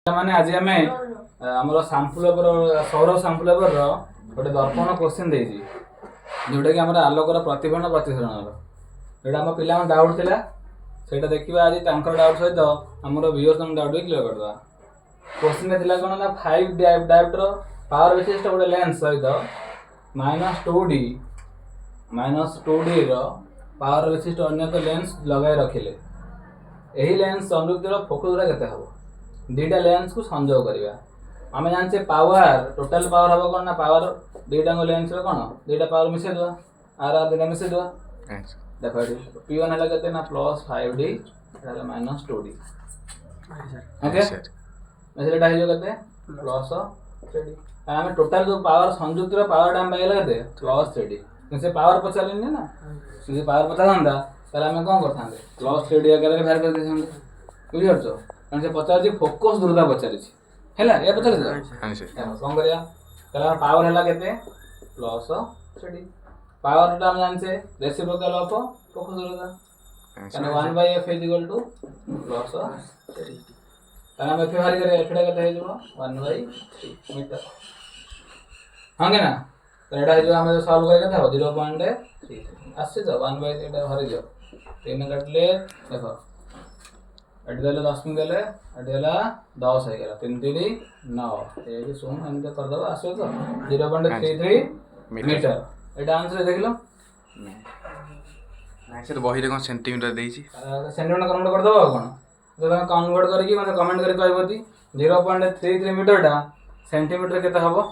माने आज आम आमर सांपुलेवर सौर सांपुलेवर गोटे दर्पण क्वेश्चन देती जोटा कि आम आलोकर प्रतिफलन प्रतिफलन जोटा आम पिला डाउट था से देखा आज डाउट सहित आम व्यूअर्स डाउट भी क्लियर करदे। क्वेश्चन थी कौन ना 5 डायोप्टर पावर विशिष्ट गोटे लेंस सहित -2D पावर विशिष्ट अन्य एक लेंस लगाई रखिले यही लेंस संयुक्तर फोकस गुरा केते हम दीटा लेंस को संजोग करवा आम जानचे पावर टोटाल पावर हम कौन ना पावर दीटा लेंस कौन दीटा पावर मिसे दवा आर आर दीटा मिसे दवा देख P1 है कहते ना +5D -2D ओके मेसेटा है जो कहते +3D आम टोटाल जो पावर संयुक्त पावर टाइम पाइला कहते +3D से पावर पचारे ना से पावर पचारता ताले आम कौन करते +3D आगे बाहर कर देते बुझीपार कारण से पचार फोकस दूरता पचार है पचार कौन कर पावर है के +3D पावर टा जानचे रेसिप्रोकल ऑफ फोकस दूरता 1/f +3D ताले हम एफ बाहर करे एफटा केते हे जबो 1/3 मीटर हां के ना तो एटा हे जो हम सॉल्व करे केते हो 0.3 आसे जा 1/3 एटा भरि जो 3 काटले देखो एटी देले 10 मिनट देले एटी हला 10 हे गेला 3 3 9 ए सुन हम तो कर दबा आसे तो 0.33 मीटर एटा आंसर देख लो नहीं से बही रे कोन सेंटीमीटर देई छी सेंटीमीटर कन्वर्ट कर दबा कोन तो कन्वर्ट करके मते कमेंट करके कहबोती 0.33 मीटर टा सेंटीमीटर केते हबो